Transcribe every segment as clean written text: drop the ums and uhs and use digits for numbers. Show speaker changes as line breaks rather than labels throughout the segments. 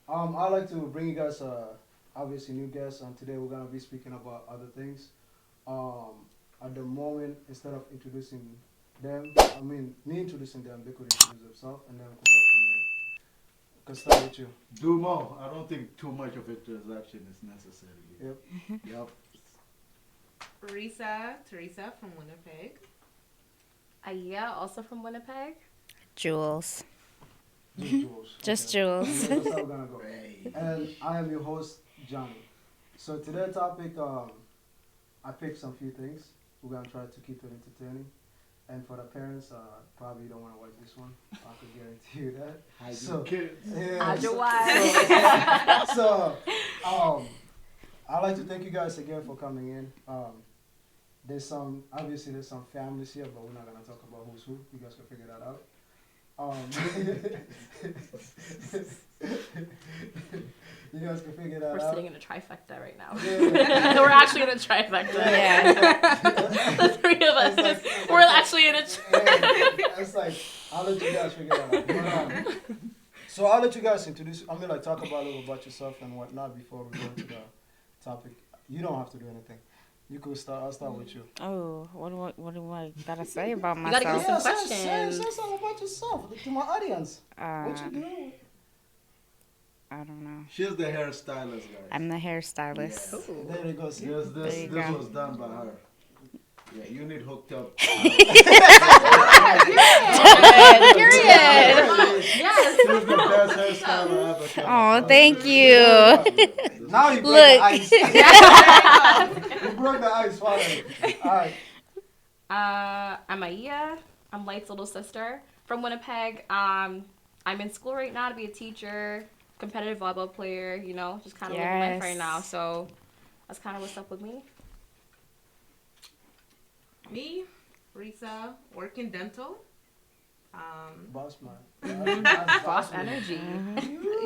I'd like to bring you guys, obviously new guests, and today we're gonna be speaking about other things. Um, at the moment, instead of introducing them, I mean me introducing them, they could introduce themselves, and then we could go from there. Can start with you.
Dumo, I don't think too much of a transaction is necessary.
Yep.
Yep.
Teresa from Winnipeg.
Ayiya, also from Winnipeg.
Jules.
Just Jules.
Just
Okay.
Jules.
That's how we're gonna go.
Hey.
And I am your host, Johnny. So today's topic, I picked some few things. We're gonna try to keep it entertaining. And for the parents, probably you don't want to watch this one. I could guarantee you that.
Hide
So-
your kids.
Yeah,
How's your
so-
wife?
So, I'd like to thank you guys again for coming in. Obviously there's some families here, but we're not gonna talk about who's who. You guys can figure that out. You guys can figure that
We're
out.
sitting in a trifecta right now.
Yeah.
We're actually in a trifecta.
Yeah.
The three of us. We're actually in a.
It's like I'll let you guys figure that out. So I'll let you guys talk about a little about yourself and whatnot before we go into the topic. You don't have to do anything. You could start. I'll start with you.
Oh, what do I gotta say about
You gotta give
myself?
some
say
questions.
something about yourself to my audience. What you do?
I don't know.
She's the hairstylist, guys.
I'm the hairstylist.
Yes.
There you go. See?
Yes,
There
this
you
this
go.
was done by her. Yeah, you need hooked up.
Period. Yes.
She's the best hairstylist I've ever seen.
Oh, thank you.
Now you broke
Look.
the ice. You broke the ice finally. All right.
I'm Ayiya. I'm Light's little sister from Winnipeg. I'm in school right now to be a teacher, competitive volleyball player. You know, just kind of living life right
Yes.
now. So that's kind of what's up with me.
Me, Teresa, work in dental.
Boss man. That's
Boss
man.
energy.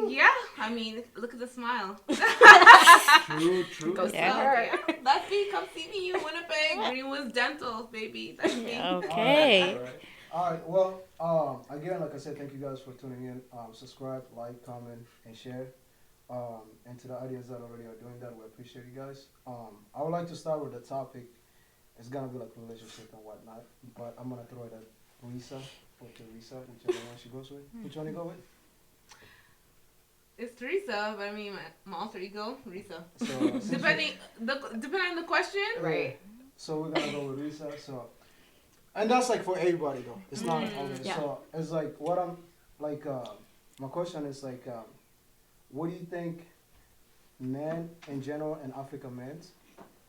Yeah, I mean, look at the smile.
True.
Go see
Yeah.
her.
Yeah, that's me. Come see me, you Winnipeg. Greenwood's Dental, baby. That's me.
Okay.
All right. Well, again, like I said, thank you guys for tuning in. Subscribe, like, comment, and share. And to the audience that already are doing that, we appreciate you guys. I would like to start with the topic. It's gonna be like relationship and whatnot, but I'm gonna throw it at Teresa or Teresa, whichever one she goes with. Which one you go with?
It's Teresa, but I mean, my alter ego, Teresa.
So,
Depending on the question.
Right.
So we're gonna go with Teresa. So, and that's like for everybody though. It's not
Mm,
only.
yeah.
So it's like what I'm like. My question is like, what do you think men in general and African men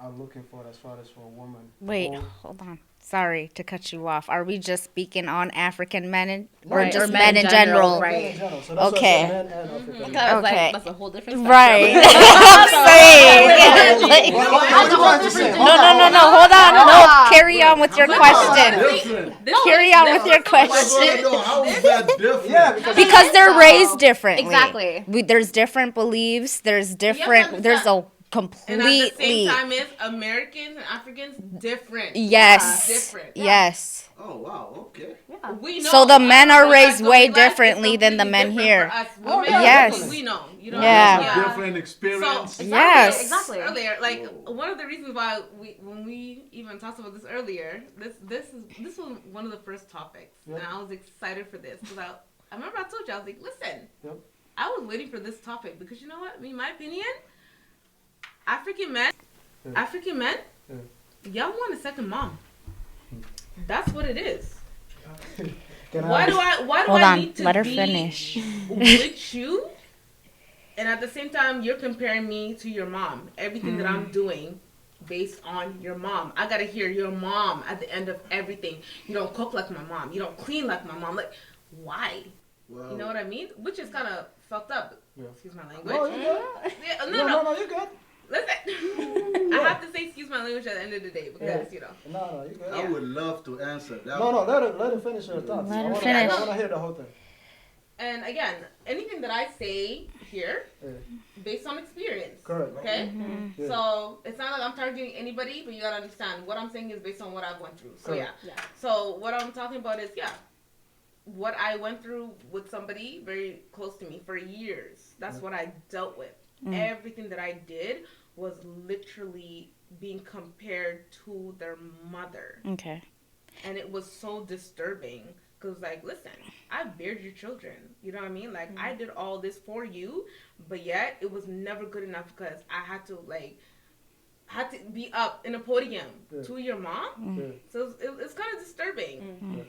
are looking for as far as for a woman?
Wait,
Or-
hold on. Sorry to cut you off. Are we just speaking on African men or
Right,
just
or
men in general?
Men
Right.
in general. So that's
Okay.
Why I said men and African men.
I was
Okay.
like, that's a whole different spectrum.
Right. I'm saying.
What- what
That's
you
a whole
trying to
different
say?
No, no, no, no. Hold on. No, carry on with your
How
question.
different?
Carry on with your
I want to
question.
know how is that different?
Yeah,
Because they're raised differently.
Exactly.
There's different beliefs. There's
to
different. There's a
And at the
completely.
same time, is Americans and Africans different?
Yes.
Different.
Yes.
Oh wow. Okay.
Yeah.
We know.
So the men
I
are
don't
raised
think
way
that's the
differently than the men
completely
here.
different for us
Oh,
women.
yeah,
Yes.
definitely.
We know. You know.
Yeah.
Different experience.
So,
Yes.
Exactly.
Earlier, like one of the reasons why when we even talked about this earlier, this was one of the first topics,
Yep.
and I was excited for this because I remember I told you I was like, listen,
Yep.
I was waiting for this topic because you know what? In my opinion, African men,
Yeah.
y'all want a second mom. That's what it is.
Can
Why do
Hold
I
on.
need to
Let her
be
finish.
with you? And at the same time, you're comparing me to your mom. Everything that I'm doing based on your mom. I gotta hear your mom at the end of everything. You don't cook like my mom. You don't clean like my mom. Like, why?
Well,
You know what I mean? Which is kind of fucked up.
Yeah.
Excuse my language.
No, you good.
Yeah,
No, you're good.
Listen, I have to say excuse my language at the end of the day because, you know.
No, you're good.
I would love to answer that.
No, let her finish her thoughts.
Let her
I
finish.
want to hear the whole thing.
And again, anything that I say here,
Yeah.
based on experience.
Correct.
Okay?
Yeah.
So it's not like I'm targeting anybody, but you gotta understand what I'm saying is based on what I've went through. So
Correct.
yeah. So what I'm talking about is what I went through with somebody very close to me for years. That's what I dealt with. Everything that I did was literally being compared to their mother.
Okay.
And it was so disturbing. Because, like, listen, I bared your children. You know what I mean? Like, I did all this for you, but yet it was never good enough because I had to, like, be up in a podium to your mom. So it's kind of disturbing.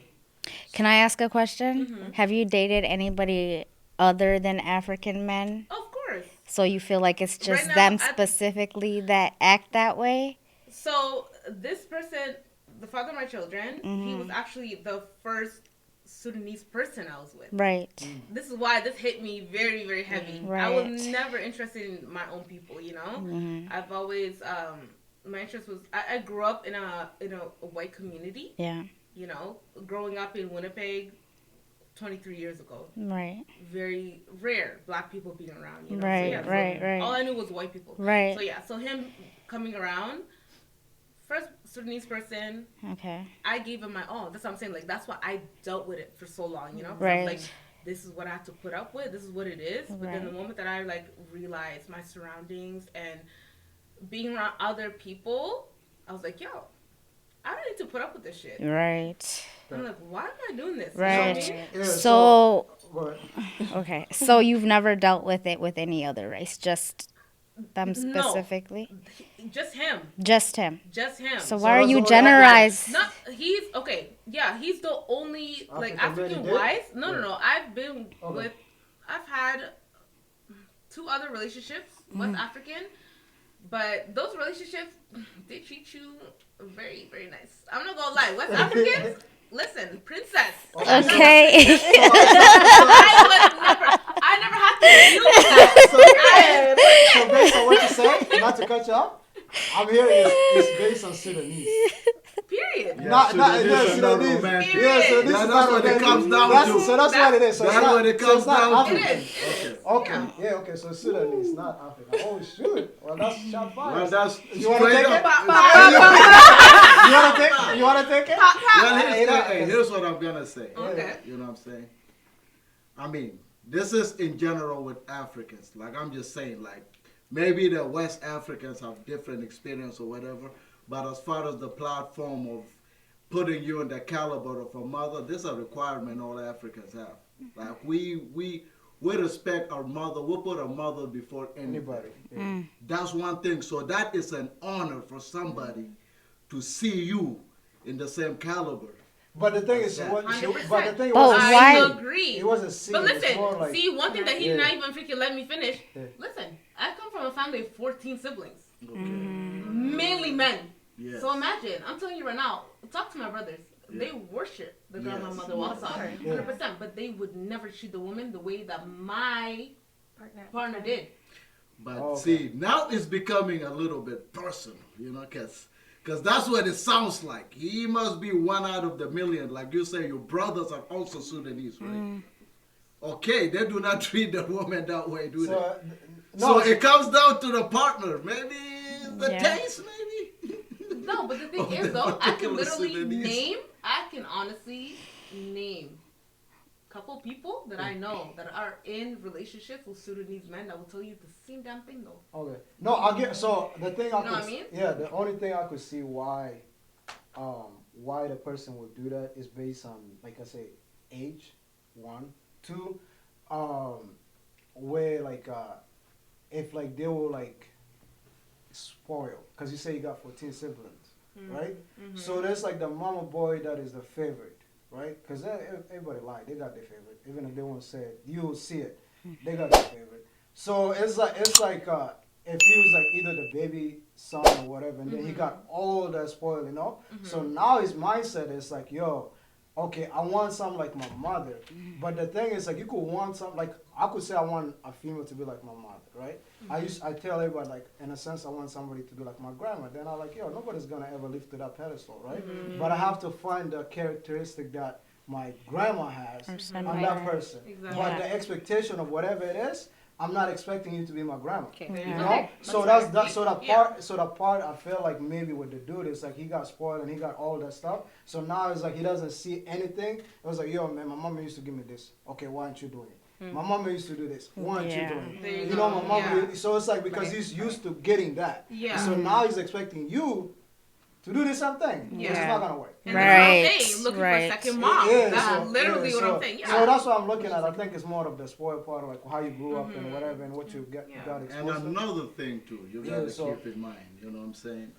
Can I ask a question? Have you dated anybody other than African men?
Of course.
So you feel like it's just
Right now,
them specifically that act that way?
So this person, the father of my children, he was actually the first Sudanese person I was with.
Right.
This is why this hit me very, very heavy.
Right.
I was never interested in my own people, you know? I've always, my interest was, I grew up in a white community.
Yeah.
You know, growing up in Winnipeg 23 years ago.
Right.
Very rare black people being around, you know?
Right,
So, yeah,
right.
all I knew was white people.
Right.
So yeah, so him coming around, first Sudanese person,
Okay.
I gave him my all. That's what I'm saying. Like, that's why I dealt with it for so long, you know? 'Cause I
Right.
was like, this is what I have to put up with. This is what it is. But then the
Right.
moment that I, like, realized my surroundings and being around other people, I was like, yo, I don't need to put up with this shit.
Right.
I'm like, why am I doing this?
Right.
You know what I mean?
Yeah,
So,
go ahead.
okay. So you've never dealt with it with any other race, just them
No.
specifically?
Just him.
Just him.
Just him.
So
So
why are
that's
you
all that
generalize?
Not he's okay. Yeah, he's the only like
African
African
man
wife.
he
No,
did?
no, no. I've been
Okay.
with. I've had 2 other relationships, West African, but those relationships they treat you very, very nice. I'm not gonna lie, West Africans. Listen, princess.
Okay.
I never had to deal with that.
So based on what you say, not to cut you off, I'm hearing it's based on Sudanese.
Period.
Yeah,
Not
Sudanese are not
Sudanese.
romantic.
Yeah, so this
Yeah,
is
that's
not
what it
romantic.
comes down
That's-
to.
So that's what it is. So
That's
it's not,
what it
so
comes
it's not
down to.
African.
It is.
Okay, yeah, okay, so Sudanese, not African. Oh shoot, well that's shot
Well,
fired.
that's
You wanna
straight
take it?
up.
You wanna take it?
Well,
Hey, that-
here's what I'm gonna say.
Okay.
You know what I'm saying? I mean, this is in general with Africans. Like, I'm just saying, like, maybe the West Africans have different experience or whatever, but as far as the platform of putting you in the caliber of a mother, this is a requirement all Africans have. Like, we respect our mother. We'll put our mother before
Anybody.
anybody.
Yeah.
That's one thing. So that is an honor for somebody to see you in the same caliber.
But the thing is,
Yeah.
what,
100%.
but the thing
Oh,
was,
why-
I agree.
it wasn't seen.
But
It was
listen,
more like,
see, one thing that he
Yeah.
not even freaking let me finish.
Yeah.
Listen, I come from a family of 14 siblings,
Okay.
mainly men.
Yes.
So imagine, I'm telling you right now, talk to my brothers. They worship the girl my
Yes.
mother was on,
Yeah.
100%. But they would never treat the woman the way that my partner did.
But
Oh, okay.
see, now it's becoming a little bit personal, you know, because that's what it sounds like. He must be one out of the million. Like you say, your brothers are also Sudanese, right? Okay, they do not treat the woman that way, do they?
so,
So
no,
it comes down to the partner. Maybe the
Yeah.
taste, maybe.
No, but the thing
Of
is,
the
though, I can
particular
literally
Sudanese.
I can honestly name a couple people that I know that are in relationships with Sudanese men that will tell you the same damn thing, though.
Okay. No, I get. So the thing I
You know
could,
what I mean?
yeah, the only thing I could see why the person would do that is based on, like I say, age, 1, 2, where like if like they were like spoiled, because you say you got 14 siblings, right? So there's like the mama boy that is the favorite, right? Because everybody lie, they got their favorite, even if they won't say it, you'll see it, they got their favorite. So it's like if he was like either the baby son or whatever, and then he got all that spoiled, you know. So now his mindset is like, yo, okay, I want something like my mother. But the thing is, like, you could want something like, I could say I want a female to be like my mother, right? I tell everybody, like, in a sense, I want somebody to be like my grandma. Then I'm like, yo, nobody's gonna ever lift to that pedestal, right? But I have to find the characteristic that my grandma has on that person.
Exactly.
But the expectation of whatever it is, I'm not expecting you to be my grandma.
Okay.
You know,
Okay.
so
That's
that's
fair.
so the part I feel like maybe with the dude is like he got spoiled and he got all that stuff. So now it's like he doesn't see anything. It was like, yo man, my mama used to give me this. Okay, why aren't you doing it? My mama used to do this. Why aren't you doing
There
it?
you
You know,
go.
my mama.
Yeah.
So it's like because he's used to getting that.
Yeah.
So now he's expecting you to do the same thing, which is
Yeah.
not gonna work.
And
Right,
that's what I'm saying. Looking
right.
for a second mom.
Yeah,
That's
so-
literally
yeah,
what
so-
I'm saying. Yeah.
So that's what I'm looking at. I think it's more of the spoiled part, like how you grew up and whatever, and what you got
And
exposed to.
another thing too, you
Yeah,
gotta
so-
keep in mind. You know what I'm saying?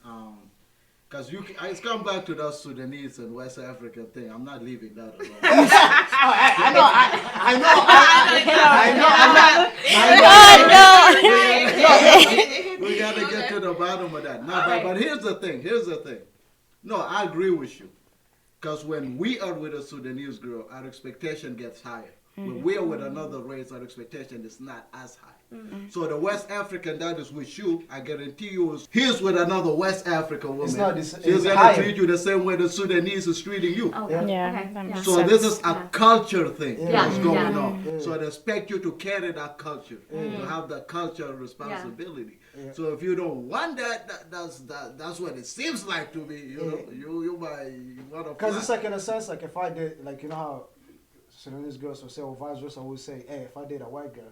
Because it's come back to that Sudanese and West African thing. I'm not leaving that alone. We gotta get to the bottom of that. No, but here's the thing. Here's the thing. No, I agree with you. Because when we are with a Sudanese girl, our expectation gets higher. When we are with another race, our expectation is not as high. So the West African that is with you, I guarantee you, he's with another West African woman.
It's not this-
She's
it's
gonna
higher.
treat you the same way the Sudanese is treating you.
Oh,
Yeah.
Yeah,
Okay.
that
Yeah.
makes
So
sense.
this is a culture thing
Yeah.
that's going
Yeah.
on.
Yeah.
So they expect you to carry that culture, to have the cultural responsibility. So if you don't want that's what it seems like to me. You know, you want to.
Because it's like in a sense, like if I did, like you know how Sudanese girls will say, or vice versa, would say, hey, if I date a white girl,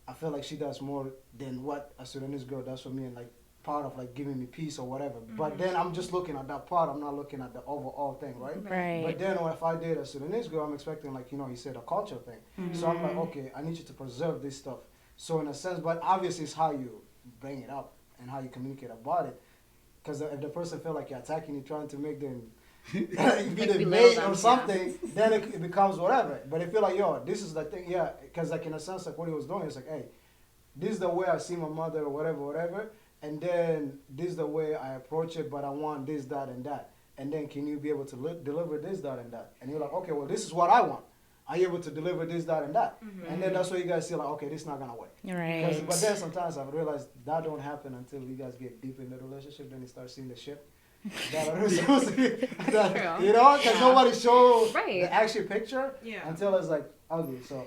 I feel like she does more than what a Sudanese girl does for me, and like part of like giving me peace or whatever. But then I'm just looking at that part. I'm not looking at the overall thing, right?
Right.
But then if I date a Sudanese girl, I'm expecting like you said a culture thing. So I'm like, okay, I need you to preserve this stuff. So in a sense, but obviously it's how you bring it up and how you communicate about it. Because if the person feel like you're attacking you, trying to make them be the
belittle
mate
them,
or something, then it becomes whatever. But if you're like, yo, this is the thing, because like in a sense, like what he was doing, it's like, hey, this is the way I see my mother or whatever, and then this is the way I approach it, but I want this, that, and that. And then can you be able to deliver this, that, and that? And you're like, okay, well, this is what I want. Are you able to deliver this, that, and that? And then that's where you guys see like, okay, this is not gonna work.
Right.
But then sometimes I've realized that don't happen until you guys get deep in the relationship. Then you start seeing the shit that are supposed to be, that,
True.
you know, because nobody shows
Right.
the actual picture
Yeah.
until it's like ugly. So,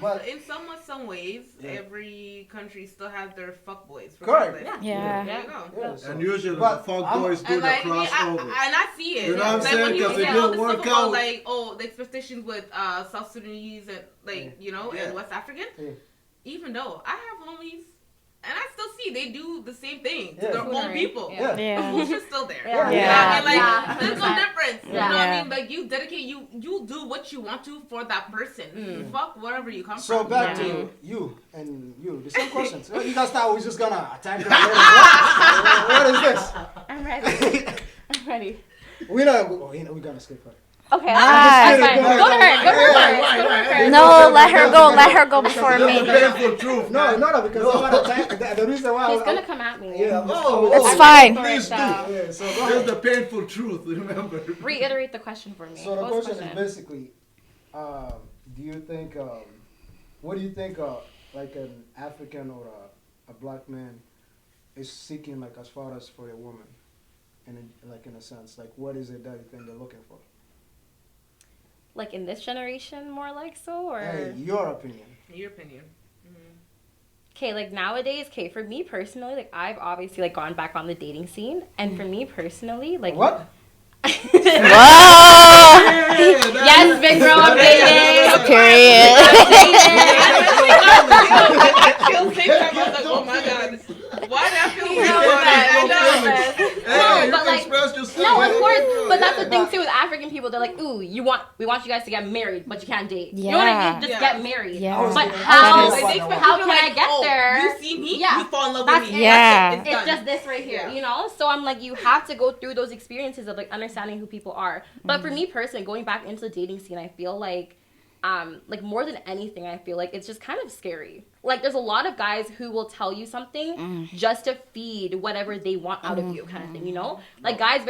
But
but
in some ways,
Yeah.
every country still has their fuckboys.
Correct.
regardless.
Yeah.
There you go.
yeah, so,
And usually
but
the fuck
I'm-
boys do
And
the
like,
crossover.
and I see it.
You know what I'm
like
saying?
when he
'Cause
was
it
saying all
didn't
this
work
stuff about
out.
like, the expectations with South Sudanese and like,
Yeah.
and West African.
Yeah.
Even though I have homies, and I still see they do the same thing to
Yeah.
their own
Foolery.
people.
Yeah.
Yeah.
The bullshit's still there.
Yeah.
You know
Yeah.
what I mean? Like,
Yeah.
there's no difference. You
Yeah.
know what I
Yeah.
mean? Like, you dedicate, you do what you want to for that person. Fuck wherever you come
So
from.
back
you know?
to you and you. The same questions. You guys thought we was just gonna attack her later. What is this?
I'm ready. I'm ready.
We not. Oh, we gonna skip her.
Okay,
Ah,
that's fine.
no,
Go to her. Go to her.
Why?
Go to her.
No, let her go. Let her go before
That's
me.
the painful truth.
No, because I'm gonna attack. The reason why
He's gonna come at me.
Yeah,
It's fine.
Please do.
Yeah, so go
Here's
ahead.
the painful truth. Remember.
Reiterate the question for me.
So the
What was
question is basically, do you think, what do you think, like an African or a black man is seeking, like as far as for a woman, in a sense, like what is it that you think they're looking for?
Like in this generation, more like so, or
Hey, your opinion.
Your opinion.
okay, like nowadays, okay, for me personally, like I've obviously like gone back on the dating scene, and for me personally, like
What?
Whoa.
Yes, big girl, I'm dating.
Period.
I feel sick. I was like, oh my god. Why did I feel weird about that? I know.
Hey, you
but
can
like-
express yourself.
No, of
Hey,
course,
girl,
but that's the
yeah.
thing too with African people. They're like, ooh, we want you guys to get married, but you can't date. You know what I mean? Just
Yeah.
get married.
Yeah.
But
That
how?
is-
Like, they expect
How
you to
can I
like,
get
oh,
there?
You see me,
Yeah.
you fall in love
That's
with me.
it. Yeah.
That's it.
It's
It's
just
done.
this right here,
Yeah.
you know? So I'm like, you have to go through those experiences of like understanding who people are. But for me personally, going back into the dating scene, I feel like more than anything, I feel like it's just kind of scary. Like there's a lot of guys who will tell you something just to feed whatever they want out of you, kind of thing, you know? Like guys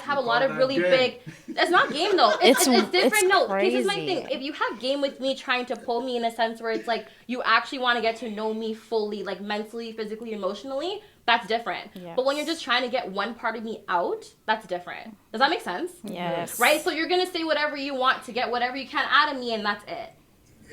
have a lot of
call
really
that
big. It's not game though. It's different.
it's
No, this is my
crazy.
thing. If you have game with me, trying to pull me in a sense where it's like you actually want to get to know me fully, like mentally, physically, emotionally, that's different.
Yes.
But when you're just trying to get one part of me out, that's different. Does that make sense?
Yes.
Right? So you're gonna say whatever you want to get whatever you can out of me, and that's it.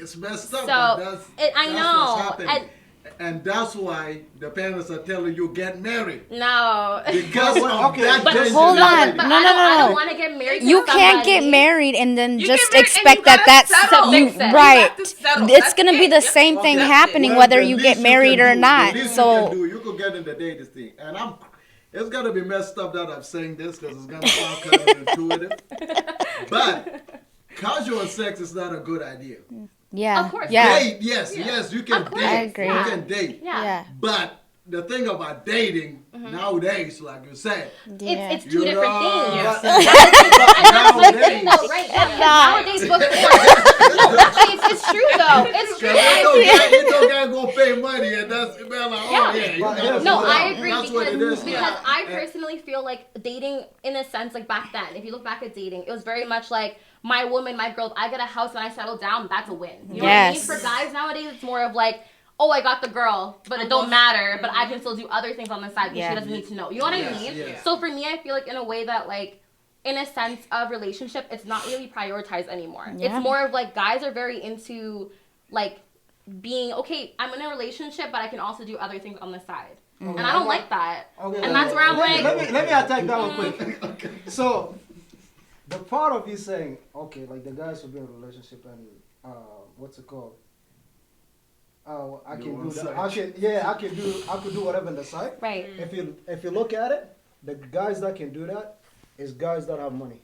it's messed up.
So,
but that's
I
that's
know.
what's happening. And that's why the parents are telling you get married.
No.
Because of
Okay,
that
But
dangerous
hold on.
lady.
But
No,
I
no,
don't
no.
want to get married.
You
to
can't get
somebody.
married and then
You
just
get married and
expect
you
that
gotta
that's
settle.
you
Fix it. You
right.
have to settle.
It's
That's
gonna be
it.
the
Yep.
same thing
Okay.
happening
Well,
whether
the
you
least
get married
can
or
do-
not.
The least you
So
can do, you could get in the day this thing. And it's gonna be messed up that I'm saying this because it's gonna sound kind of intuitive. But casual sex is not a good idea.
yeah,
Of course.
yeah,
Date, yes, you can
Of course.
date.
I agree.
You can date.
Yeah.
yeah,
But the thing about dating nowadays, like you said,
yeah.
It's two different things.
Yeah.
Nowadays,
Nowadays,
right now, nowadays before. It's true though. It's true.
you don't gotta go pay money, and that's like, oh
Yeah.
yeah. You
But
gotta
here's-
No,
put
I
out.
agree
That's what it is.
because
now.
I
And-
personally feel like dating, in a sense, like back then, if you look back at dating, it was very much like my woman, my girl. If I get a house and I settle down, that's a win. You know what I mean?
Yes.
For guys nowadays, it's more of like, oh, I got the girl, but it don't matter. But I can still do other things on the side because
Yeah.
she doesn't need to know. You know what
Yes,
I mean?
yes.
So for me, I feel like in a way that like, in a sense of relationship, it's not really prioritized anymore.
Yeah.
It's more of like guys are very into like being okay. I'm in a relationship, but I can also do other things on the side, and I don't like that.
Okay,
And that's where I'm like-
let me attack that one quick. So, the part of you saying, okay, like the guys will be in a relationship and what's it called? I
Do
can
one
do that.
side.
I could do whatever on the side.
Right.
If you look at it, the guys that can do that is guys that have money,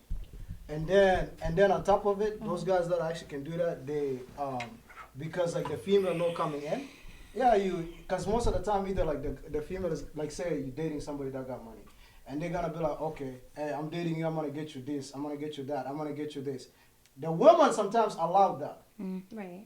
and then on top of it, those guys that actually can do that, they because like the female no coming in, yeah, because most of the time either like the female is like, say you're dating somebody that got money, and they're gonna be like, okay, hey, I'm dating you, I'm gonna get you this, I'm gonna get you that, I'm gonna get you this. The woman sometimes allowed that.
Right.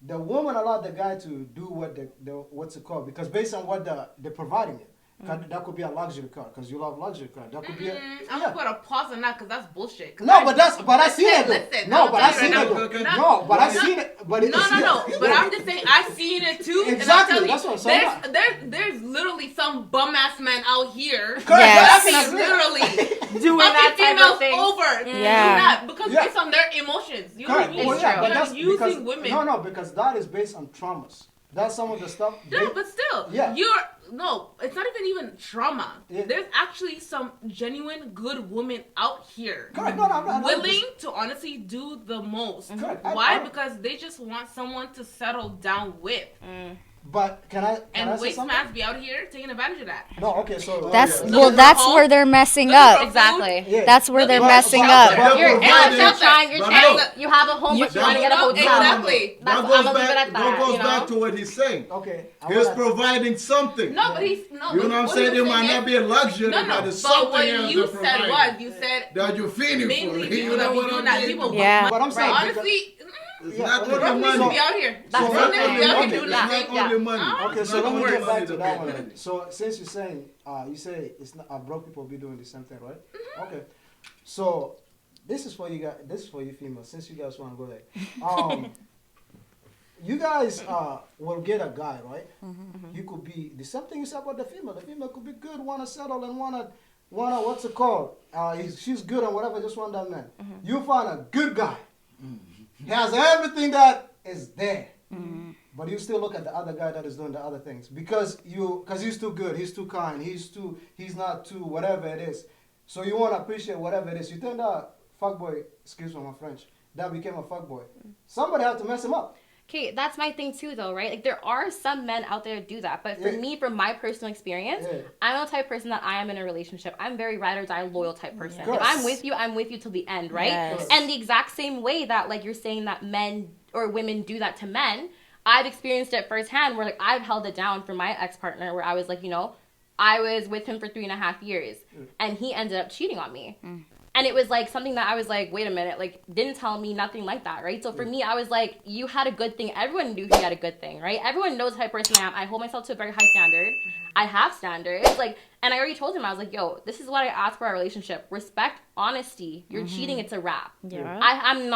The woman allowed the guy to do what the what's it called, because based on what they're providing it. That could be a luxury car because you love luxury car. That could be a,
I'm gonna put a pause on that because that's bullshit.
no, but I seen it.
Listen,
No,
I'm
but I
telling
seen
you
it.
right
Though.
now.
No, but I seen it. But
No. But I'm just saying, I've seen it too.
Exactly,
And I'm
that's
telling
what I'm
you,
saying.
there's literally some bum ass men out here.
Yes.
That is literally
Doing that
fucking
type
females
of thing.
over.
Yeah.
Do that because
Yeah.
based on their emotions. You
Correct.
know,
Well, yeah, but
you're
that's
using
because
women.
no, because that is based on traumas. That's some of the stuff.
No, but still,
Yeah.
it's not even trauma.
Yeah.
There's actually some genuine good women out here.
Correct. No, I'm not.
Willing to honestly do the most.
Correct.
Why?
I-
Because they just want someone to settle down with.
But can I
And
say
waste
something?
mans be out here taking advantage of that.
No, okay, so
That's
yeah.
well.
Looking
That's
for
where
home,
they're messing
looking
up.
for
Exactly.
Yeah.
That's where they're
But-
messing
but-
up.
but-
You're
providing-
trying. You're
but
trying.
no.
You have a home, but you're trying to get a hotel.
Exactly.
That's,
That
I'm
goes
gonna leave it
back.
at
That
that.
goes
You know?
back to what he's saying.
okay,
He's providing something.
No, but he's no.
You
but
know what I'm
what
saying?
he
It
was
might
saying
not
is-
be a luxury,
No,
but
no.
it's
But
something
what
else
you
they're
said
providing.
was you said
that you're feeling
mainly
for. You
people
know
that
what
we
I
doing that
mean?
people.
Yeah.
But I'm saying because-
honestly,
It's
Yeah,
not
okay,
only
brothers
money.
be out here.
That's
It's
what
not
I'm
only
saying.
money.
Okay,
It's
yeah,
not
yeah.
only money.
Okay,
It's
so
not
let me
only
get back
money
to
that
that
pay
one.
money.
So since you're saying, you say it's not broke people be doing the same thing, right?
Mm-hmm.
Okay. So this is for you guys. This is for you females. Since you guys want to go there, you guys will get a guy, right? He could be the same thing you said about the female. The female could be good, wanna settle, and wanna what's it called? She's good and whatever. Just want that man. You find a good guy. He has everything that is there. But you still look at the other guy that is doing the other things because he's too good, he's too kind, he's not too whatever it is. So you want to appreciate whatever it is. You think that fuckboy, excuse me my French, that became a fuckboy. Somebody had to mess him up.
Okay, that's my thing too, though, right? Like, there are some men out there that do that. But for
Yeah.
me, from my personal experience,
Yeah.
I'm the type of person that I am in a relationship. I'm very ride or die, loyal type person.
Yes.
If I'm with you till the end, right?
Yes.
And the exact same way that, like, you're saying that men or women do that to men, I've experienced it firsthand where, like, I've held it down for my ex-partner where I was like, you know, I was with him for 3.5 years and he ended up cheating on me. And it was like something that I was like, wait a minute, like, didn't tell me nothing like that, right? So for me, I was like, you had a good thing. Everyone knew he had a good thing, right? Everyone knows the type of person I am. I hold myself to a very high standard. I have standards. Like, and I already told him, I was like, yo, this is what I ask for our relationship. Respect, honesty. You're cheating, it's a wrap.
Yeah.
I'm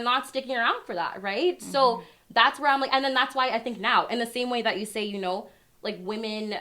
not sticking around for that, right? So that's where I'm like, and then that's why I think now, in the same way that you say, you know, like women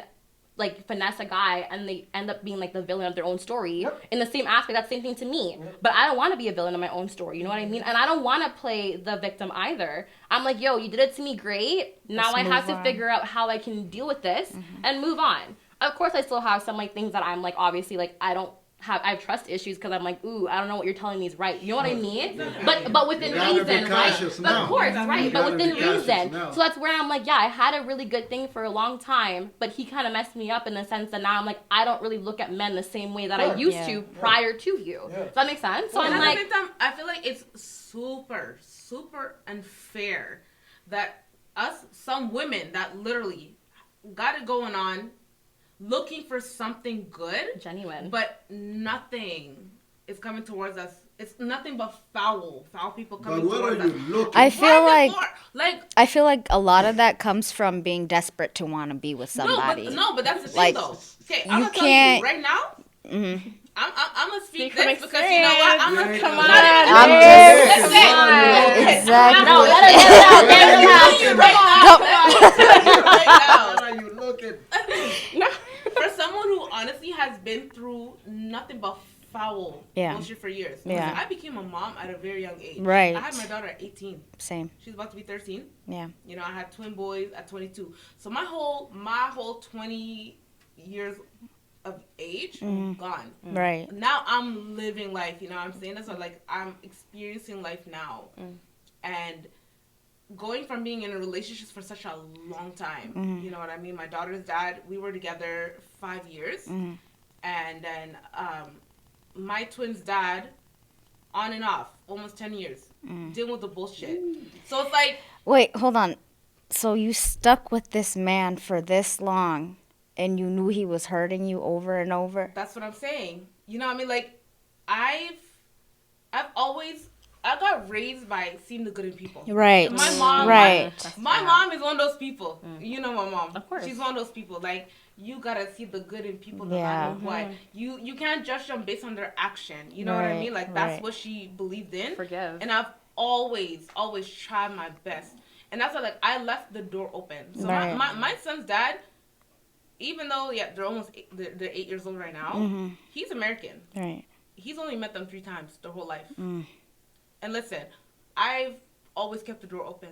like finesse a guy and they end up being like the villain of their own story.
Yep.
In the same aspect, that's the same thing to me.
Yep.
But I don't want to be a villain in my own story. You know what I mean? And I don't want to play the victim either. I'm like, yo, you did it to me, great. Now
Let's
I have
move
to
on.
figure out how I can deal with this and move on. Of course, I still have some like things that I'm like, obviously, like I have trust issues because I'm like, ooh, I don't know what you're telling me is right. You know what I mean? But within
You gotta be
reason, right?
cautious
Of
now.
course,
You
right? But
gotta
within
be cautious
reason.
now.
So that's where I'm like, yeah, I had a really good thing for a long time, but he kind of messed me up in the sense that now I'm like, I don't really look at men the same way that I
Right.
used
Yeah.
to prior to you.
Yeah.
Does that make sense? So
And
I'm
at
like,
the same time, I feel like it's super unfair that some women that literally got it going on, looking for something good,
genuine.
but nothing is coming towards us. It's nothing but foul people
But
coming
what are
towards
you
us.
looking?
I
Why
feel
is it
like
more-
I feel like a lot of that comes from being desperate to want to be with somebody.
No, but that's the thing
Like,
though. Okay,
you
I'm gonna tell
can't-
you right now.
Mhm.
I'm gonna speak
Speak from
this because you know what? I'm gonna
experience.
come
Come
on.
I'm
Listen,
just-
listen.
Exactly.
No, let it out. Let it
I'm
out.
telling you right now. I'm telling you right now.
What are you looking?
For someone who honestly has been through nothing but foul
Yeah.
bullshit for years.
Yeah.
Listen, I became a mom at a very young age.
Right.
I had my daughter at 18.
Same.
She's about to be 13.
Yeah.
You know, I had twin boys at 22. So my whole 20 years of age gone.
Right.
Now I'm living life, you know what I'm saying? That's what, like, I'm experiencing life now. And going from being in a relationship for such a long time, you know what I mean? My daughter's dad, we were together 5 years. And then my twin's dad, on and off, almost 10 years, dealing with the bullshit. So it's like,
Wait, hold on. So you stuck with this man for this long and you knew he was hurting you over and over?
that's what I'm saying. You know what I mean? Like, I got raised by seeing the good in people.
Right.
My mom,
Right.
my mom is one of those people. You know my mom.
Of course.
She's one of those people. Like, you gotta see the good in people no
Yeah.
matter what. You can't judge them based on their action. You know what I
Right,
mean? Like, that's
right.
what she believed in.
Forgive.
And I've always tried my best. And that's why, like, I left the door open. So
Right.
my son's dad, even though, they're 8 years old right now, he's American.
Right.
He's only met them 3 times their whole life. And listen, I've always kept the door open.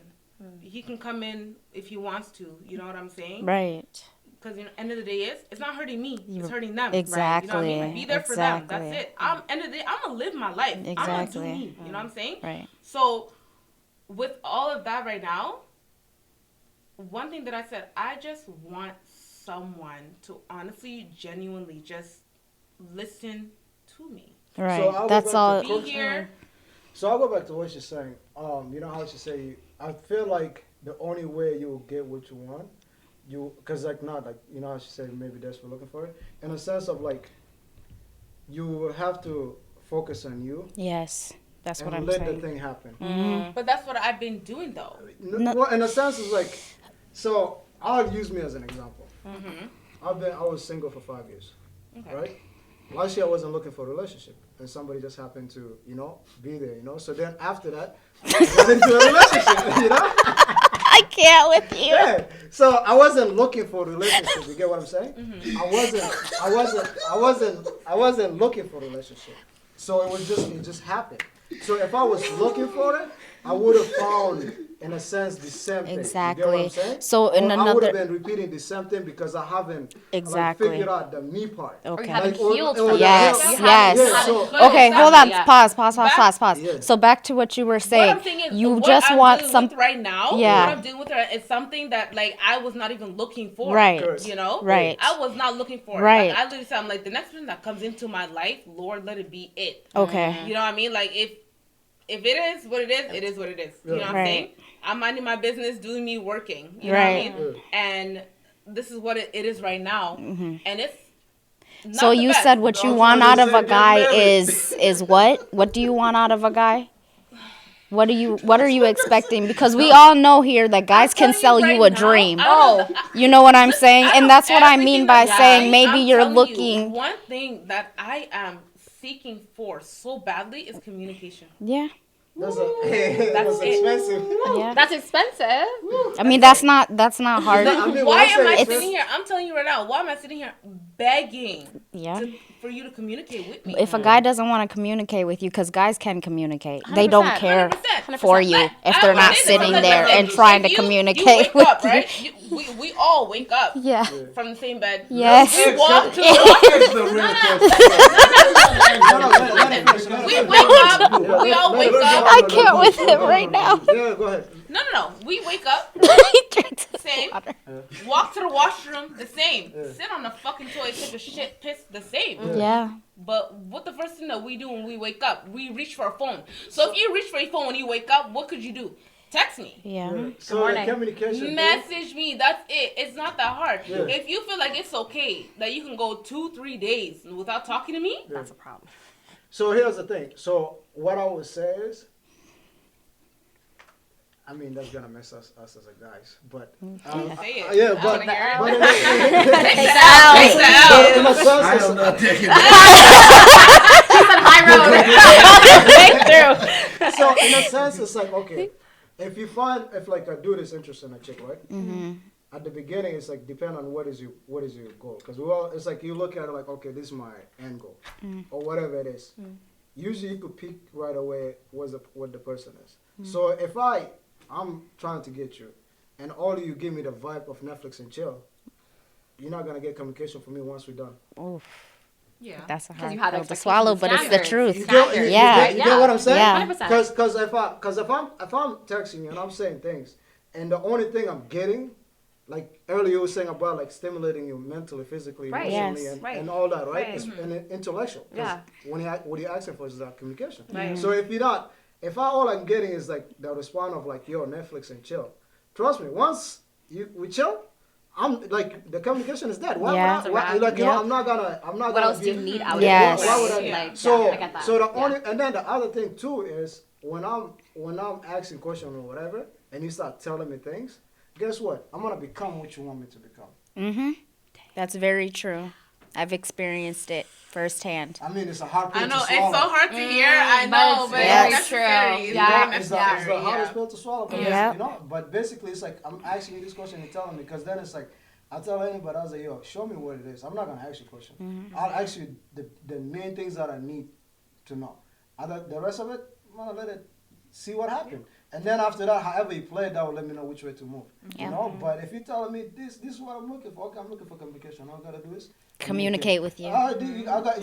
He can come in if he wants to. You know what I'm saying?
Right.
Because the end of the day it's not hurting me. It's hurting them.
Exactly.
You know what I mean? Be there for them.
Exactly.
That's it. End of the day, I'm gonna live my life. I'm gonna do
Exactly.
me. You know what I'm saying?
Right.
So, with all of that right now, one thing that I said, I just want someone to honestly, genuinely just listen to me.
Right.
I'll go
That's
back to
all.
Be here.
So I'll go back to what she's saying. You know how she say, I feel like the only way you will get what you want, because like not like, you know how she said maybe that's what we're looking for, in a sense of like, you have to focus on you
Yes. That's
and
what I'm
let
saying.
the thing happen.
But that's what I've been doing though.
No.
Well, in a sense, it's like, so I'll use me as an example. I was single for 5 years,
Okay.
right? Last year I wasn't looking for a relationship, and somebody just happened to, be there, So then after that, I got into a relationship,
I can't with you.
Yeah. So I wasn't looking for a relationship. You get what I'm saying? I wasn't looking for a relationship. So it just happened. So if I was looking for it, I would have found, in a sense, the same thing. You get what
Exactly.
I'm saying?
So in
Or I would have
another.
been repeating the same thing because I haven't
Exactly.
figured out the me part.
Or you
Okay.
haven't
Like,
healed
or
from
Yes,
it. You
yes.
haven't-
Yeah, so-
But
Okay, hold on.
yeah.
Pause.
Yeah.
So back to what you were
What
saying.
I'm saying is,
You
what
just
I'm
want
dealing
some.
with right now.
Yeah.
What I'm dealing with is something that like I was not even looking for.
Right.
Correct.
You know.
Right.
I was not looking for it.
Right.
Like, I literally said, I'm like, the next person that comes into my life, Lord, let it be it.
Okay.
You know what I mean? Like if it is what it is what it is. You know what I'm
Right.
saying? I'm minding my business, doing me, working. You know
Right.
what I mean? And this is what it is right now. And it's not
So
the
you
best.
said what you
Don't
want
try
out
to
of
say
a
get
guy
married.
is what? What do you want out of a guy? What are you expecting? Because we all know here that guys can sell you a dream. You know what I'm saying?
Out
And
of
that's what I
everything
mean by
that's
saying
happening,
maybe
I'm
you're
telling you,
looking.
one thing that I am seeking for so badly is communication.
Yeah.
That's
That's it.
expensive.
Yeah.
That's expensive.
I mean, that's not hard.
I mean, when
Why
say
am I
expensive-
sitting here? I'm telling you right now. Why am I sitting here begging
Yeah.
for you to communicate with me?
If a guy doesn't want to communicate with you, because guys can communicate, they don't
100%,
care
100%.
for you if
I
they're not
understand
sitting
that,
there
but
and
listen,
trying
if
to
you
communicate
wake
with
up,
you.
right? We all wake up
Yeah.
from the same bed.
Yes.
We walk to
That's the real question.
We wake up. We all wake up.
I can't with him right now.
Yeah, go ahead.
No. We wake up.
He drinks his
Same.
water.
Walk to the washroom. The same.
Yeah.
Sit on the fucking toilet. Take a shit. Piss. The same.
Yeah.
But what the first thing that we do when we wake up? We reach for our phone. So if you reach for your phone when you wake up, what could you do? Text me.
Yeah.
So the
morning.
communication thing,
Message me. That's it. It's not that hard.
Yeah.
If you feel like it's okay that you can go 2-3 days without talking to me,
That's a problem.
So here's the thing. So what I would say is, I mean, that's gonna mess us as a guys, but
say it.
yeah,
I
but
wanna hear it.
but
Take that out.
in a sense,
I
it's-
am not taking
High road. Breakthrough.
so in a sense, it's like, okay, if like a dude is interested in a chick, right?
Mm-hmm.
At the beginning, it's like depend on what is your goal, because we all, it's like you look at it like, okay, this is my end goal, or whatever it is. Usually, you could pick right away what the person is. So if I'm trying to get you, and all you give me the vibe of Netflix and chill, you're not gonna get communication from me once we're done.
Oof.
Yeah.
That's a hard
you have
pill to
expectations,
swallow, but it's the
standards.
truth.
You get, you,
Yeah.
you get what I'm saying?
Yeah.
100%.
Because if I'm texting you and I'm saying things, and the only thing I'm getting, like earlier you were saying about like stimulating you mentally, physically,
Right.
emotionally,
Yes.
and,
Right.
and all that, right?
Right.
It's and intellectual. 'Cause
Yeah.
what you're asking for is that communication.
Right.
So if all I'm getting is like the response of like, yo, Netflix and chill, trust me, once we chill, I'm like the communication is dead. Why
Yeah.
would I, why, like you
Yeah.
know, I'm not gonna.
What
gonna
else do you
be-
need out
Yes.
of it?
Why would I?
Yeah.
Like,
So
yeah, I get that.
so the
Yeah.
only and then the other thing too is when I'm asking questions or whatever, and you start telling me things, guess what? I'm gonna become what you want me to become.
Mm-hmm. That's very true. I've experienced it firsthand.
I mean, it's a hard pill
I know
to
it's
swallow.
so hard to hear. I
but
know,
it's
but
very
it's necessary.
true.
It's
Yeah.
very
It's the
necessary.
hardest
Yeah.
pill to swallow. Because,
Yeah.
you know, but basically, it's like I'm asking you this question and you're telling me, because then it's like I tell anybody, I was like, yo, show me what it is. I'm not gonna ask you a question.
Mm-hmm.
I'll ask you the main things that I need to know. The rest of it, I'm gonna let it see what happened. And then after that, however you play it, that will let me know which way to move.
Yeah.
You know, but if you're telling me this is what I'm looking for, okay, I'm looking for communication. All I gotta do is
Communicate with you.
I got,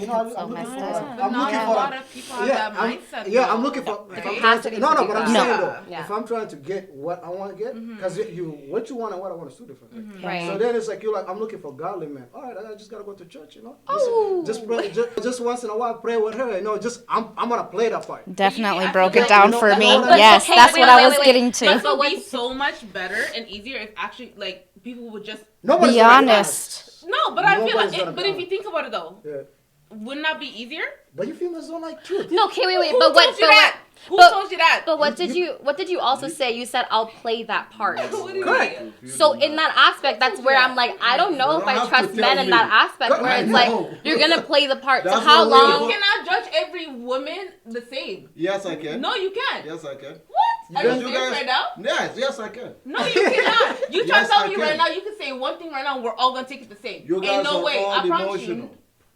you know,
That's so
I'm looking for.
messed up.
But
I'm
not
looking
a
for.
lot of people have that mindset.
Yeah,
though,
I'm looking for.
right?
If I'm trying
capacity
no,
to
no,
do
but I'm
that.
saying though,
Yeah.
if I'm trying to get what I want to get, because what you want and what I want is two different things.
Right.
So then it's like you're like, I'm looking for godly man. All right, I just gotta go to church, you know.
Oh.
Just pray, just once in a while, pray with her. You know, I'm gonna play that part.
Definitely
I
broke
feel
it
like,
down
you know,
for
I
me.
know what I-
Yes,
Okay,
that's
wait,
what
wait,
I was
wait,
getting
But
to.
it would be so much better and easier if actually like people would just
Nobody's
Be
gonna be
honest.
no. But I feel
Nobody's
like,
gonna
but
be
if you think about it though,
Yeah,
wouldn't that be easier?
but you females don't like truth.
No, okay, wait,
Who
but what?
told you
But
that?
what?
Who
but-
told you that?
But what did you also say? You said I'll play that part.
What do you
Correct.
mean?
So in that aspect, that's where I'm like, I don't know
You
if
don't
I
have
trust
to tell
men in
me.
that aspect where
I
it's
know.
like you're gonna play the part. So
That's
how
what we
You
long?
cannot judge every woman the same.
Yes, I can.
No, you can't.
Yes, I can.
What? Are
Yes,
you
you
serious
guys-
right now?
Yes, I can.
No, you cannot. You try
Yes,
to tell
I
me
can.
right now, you can say one thing right now, we're all gonna take it the same.
You guys
Ain't no
are
way.
all
I promise
emotional.
you.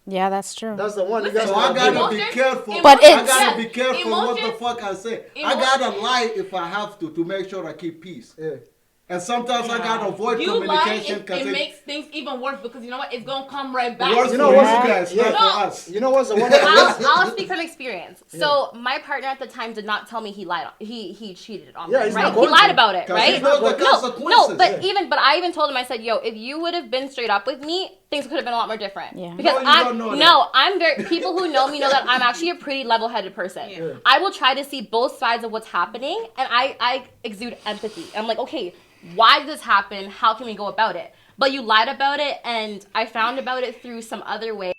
Yeah, that's true.
That's the one. You
Listen,
guys
So I
gotta
gotta
do.
be
Emotions-
careful.
But
I
it's-
gotta be careful what the
Emotions-
fuck I say. I
Emo-
gotta lie if I have to make sure I keep peace.
Yeah.
And sometimes I gotta avoid
You lying,
communication
it
because
makes things even worse because you know what? It's gonna come right back.
worse
You
for
know
you
what?
guys,
Yeah.
not
No.
for us.
You know what's the one?
I'll speak from experience. So my partner at the time did not tell me he lied. He cheated on
Yeah,
me,
he's
right?
not
He
going
lied
to.
about it,
'Cause
right?
he knows the
No,
consequences.
but I even told him, I said, yo, if you would have been straight up with me, things could have been a lot more different.
Yeah.
Because
No, you don't know that.
I'm very, people who know me know that I'm actually a pretty level-headed person.
Yeah.
I will try to see both sides of what's happening, and I exude empathy. I'm like, okay, why did this happen? How can we go about it? But you lied about it, and I found about it through some other way.